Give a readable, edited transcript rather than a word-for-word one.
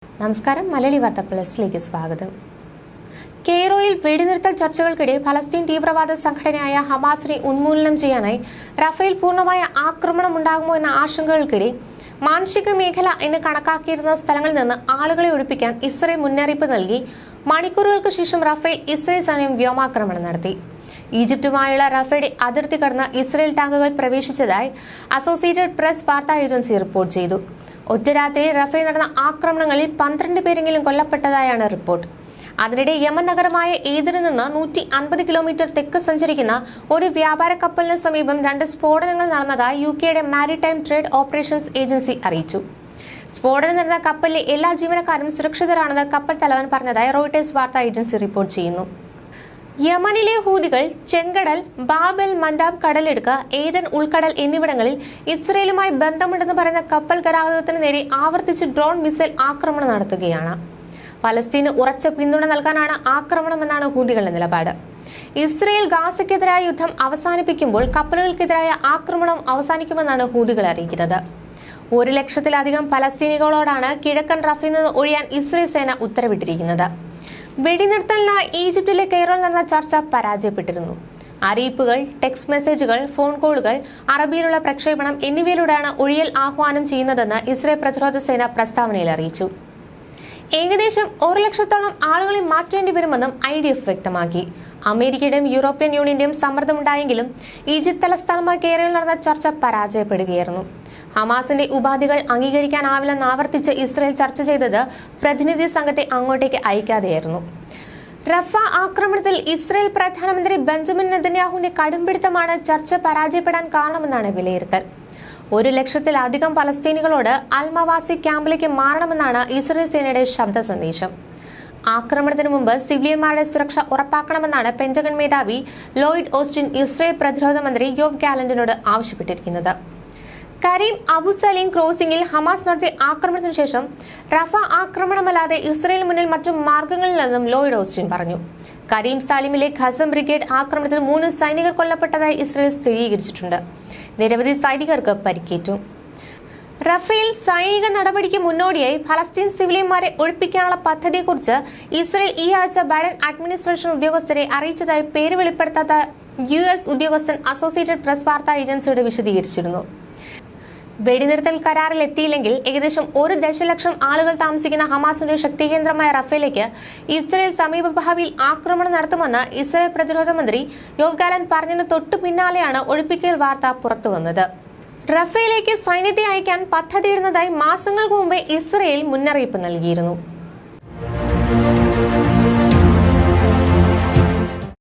നമസ്കാരം. മലയാളി വാർത്ത പ്ലസിലേക്ക് സ്വാഗതം. കെയ്റോയിൽ വെടിനിർത്തൽ ചർച്ചകൾക്കിടെ ഫലസ്തീൻ തീവ്രവാദ സംഘടനയായ ഹമാസിനെ ഉന്മൂലനം ചെയ്യാനായി റഫേൽ പൂർണ്ണമായ ആക്രമണം ഉണ്ടാകുമോ എന്ന ആശങ്കകൾക്കിടെ മാനുഷിക മേഖല എന്ന് കണക്കാക്കിയിരുന്ന സ്ഥലങ്ങളിൽ നിന്ന് ആളുകളെ ഒഴിപ്പിക്കാൻ ഇസ്രയേൽ മുന്നറിയിപ്പ് നൽകി മണിക്കൂറുകൾക്ക് ശേഷം റഫേൽ ഇസ്രയേൽ സൈന്യം വ്യോമാക്രമണം നടത്തി. ഈജിപ്തുമായുള്ള റഫേയുടെ അതിർത്തി കടന്ന് ഇസ്രയേൽ ടാങ്കുകൾ പ്രവേശിച്ചതായി അസോസിയേറ്റഡ് പ്രസ് വാർത്താ ഏജൻസി റിപ്പോർട്ട് ചെയ്തു. ഒറ്റ രാത്രി റഫേൽ നടന്ന ആക്രമണങ്ങളിൽ 12 പേരെങ്കിലും കൊല്ലപ്പെട്ടതായാണ് റിപ്പോർട്ട്. അതിനിടെ യമൻ നഗരമായ ഏദനിൽ നിന്ന് 150 കിലോമീറ്റർ തെക്ക് സഞ്ചരിക്കുന്ന ഒരു വ്യാപാര കപ്പലിന് സമീപം 2 സ്ഫോടനങ്ങൾ നടന്നതായി യുകെയുടെ മാരിടൈം ട്രേഡ് ഓപ്പറേഷൻസ് ഏജൻസി അറിയിച്ചു. സ്ഫോടനം നടന്ന കപ്പലിലെ എല്ലാ ജീവനക്കാരും സുരക്ഷിതരാണെന്ന് കപ്പൽ തലവൻ പറഞ്ഞതായി റോയിട്ടേഴ്സ് വാർത്താ ഏജൻസി റിപ്പോർട്ട് ചെയ്യുന്നു. യമനിലെ ഹൂതികൾ ചെങ്കടൽ, ബാബ് എൽ മൻഡാബ് കടലിടുക്ക്, ഏദൻ ഉൾക്കടൽ എന്നിവിടങ്ങളിൽ ഇസ്രയേലുമായി ബന്ധമുണ്ടെന്ന് പറയുന്ന കപ്പൽ ഗതാഗതത്തിന് നേരെ ആവർത്തിച്ച് ഡ്രോൺ മിസൈൽ ആക്രമണം നടത്തുകയാണ്. ഫലസ്തീന് ഉറച്ച പിന്തുണ നൽകാനാണ് ആക്രമണമെന്നാണ് ഹൂതികളുടെ നിലപാട്. ഇസ്രയേൽ ഗാസയ്ക്കെതിരായ യുദ്ധം അവസാനിപ്പിക്കുമ്പോൾ കപ്പലുകൾക്കെതിരായ ആക്രമണം അവസാനിക്കുമെന്നാണ് ഹൂതികൾ അറിയിക്കുന്നത്. 100,000-ത്തിലധികം ഫലസ്തീനികളോടാണ് കിഴക്കൻ റഫയിൽ നിന്ന് ഒഴിയാൻ ഇസ്രയേൽ സേന ഉത്തരവിട്ടിരിക്കുന്നത്. വെടിനിർത്തലിനായി ഈജിപ്തിലെ കെയ്റോയിൽ നടന്ന ചർച്ച പരാജയപ്പെട്ടിരുന്നു. അറിയിപ്പുകൾ, ടെക്സ്റ്റ് മെസ്സേജുകൾ, ഫോൺ കോളുകൾ, അറബിയിലുള്ള പ്രക്ഷേപണം എന്നിവയിലൂടെയാണ് ഒഴിയൽ ആഹ്വാനം ചെയ്യുന്നതെന്ന് ഇസ്രയേൽ പ്രതിരോധ സേന പ്രസ്താവനയിൽ അറിയിച്ചു. ഏകദേശം 100,000-ത്തോളം ആളുകളെ മാറ്റേണ്ടി വരുമെന്നും IDF വ്യക്തമാക്കി. അമേരിക്കയുടെയും യൂറോപ്യൻ യൂണിയന്റെയും സമ്മർദ്ദമുണ്ടായെങ്കിലും ഈജിപ്ത് തലസ്ഥാനമായ കെയ്റോയിൽ നടന്ന ചർച്ച പരാജയപ്പെടുകയായിരുന്നു. ഹമാസിന്റെ ഉപാധികൾ അംഗീകരിക്കാനാവില്ലെന്ന് ആവർത്തിച്ച് ഇസ്രയേൽ ചർച്ച ചെയ്തത് പ്രതിനിധി സംഘത്തെ അങ്ങോട്ടേക്ക് അയക്കാതെയായിരുന്നു. റഫ ആക്രമണത്തിൽ ഇസ്രയേൽ പ്രധാനമന്ത്രി ബെഞ്ചമിൻ നെതന്യാഹുവിന്റെ കടുംപിടുത്തമാണ് ചർച്ച പരാജയപ്പെടാൻ കാരണമെന്നാണ് വിലയിരുത്തൽ. 100,000-ത്തിലധികം ഫലസ്തീനികളോട് അൽമവാസി ക്യാമ്പിലേക്ക് മാറണമെന്നാണ് ഇസ്രയേൽ സേനയുടെ ശബ്ദ സന്ദേശം. ആക്രമണത്തിന് മുമ്പ് സിവിലിയന്മാരുടെ സുരക്ഷ ഉറപ്പാക്കണമെന്നാണ് പെന്റഗൺ മേധാവി ലോയിഡ് ഓസ്റ്റിൻ ഇസ്രയേൽ പ്രതിരോധ മന്ത്രി യോവ് ഗാലന്റിനോട് ആവശ്യപ്പെട്ടിരിക്കുന്നത്. കരീം അബു സലീം ക്രോസിംഗിൽ ഹമാസ് നടത്തിയ ആക്രമണത്തിനു ശേഷം റഫ ആക്രമണമല്ലാതെ ഇസ്രയേൽ മുന്നിൽ മറ്റു മാർഗങ്ങളില്ലെന്നും ലോയിഡ് ഓസ്റ്റിൻ പറഞ്ഞു. കരീം സാലിമിലെ ഖസം ബ്രിഗേഡ് ആക്രമണത്തിൽ 3 സൈനികർ കൊല്ലപ്പെട്ടതായി ഇസ്രയേൽ സ്ഥിരീകരിച്ചിട്ടുണ്ട്. നിരവധി സൈനികർക്ക് പരിക്കേറ്റു. റഫേൽ സൈനിക നടപടിക്ക് മുന്നോടിയായി ഫലസ്തീൻ സിവിലിയന്മാരെ ഒഴിപ്പിക്കാനുള്ള പദ്ധതിയെക്കുറിച്ച് ഇസ്രയേൽ ഈ ആഴ്ച ബൈഡൻ അഡ്മിനിസ്ട്രേഷൻ ഉദ്യോഗസ്ഥരെ അറിയിച്ചതായി പേര് വെളിപ്പെടുത്താത്ത US ഉദ്യോഗസ്ഥൻ അസോസിയേറ്റഡ് പ്രസ് വാർത്താ ഏജൻസിയോട് വിശദീകരിച്ചിരുന്നു. വെടിനിർത്തൽ കരാറിൽ എത്തിയില്ലെങ്കിൽ ഏകദേശം 1 ദശലക്ഷം ആളുകൾ താമസിക്കുന്ന ഹമാസിന്റെ ശക്തികേന്ദ്രമായ റഫേലേക്ക് ഇസ്രയേൽ സമീപഭാവിയിൽ ആക്രമണം നടത്തുമെന്ന് ഇസ്രയേൽ പ്രതിരോധ മന്ത്രി യോവ് ഗാലന്റ് പറഞ്ഞതിന് തൊട്ടു പിന്നാലെയാണ് ഒഴിപ്പിക്കൽ വാർത്ത പുറത്തുവന്നത്. റഫേലേക്ക് സൈന്യത്തെ അയക്കാൻ പദ്ധതിയിടുന്നതായി മാസങ്ങൾക്ക് മുമ്പേ ഇസ്രയേൽ മുന്നറിയിപ്പ് നൽകിയിരുന്നു.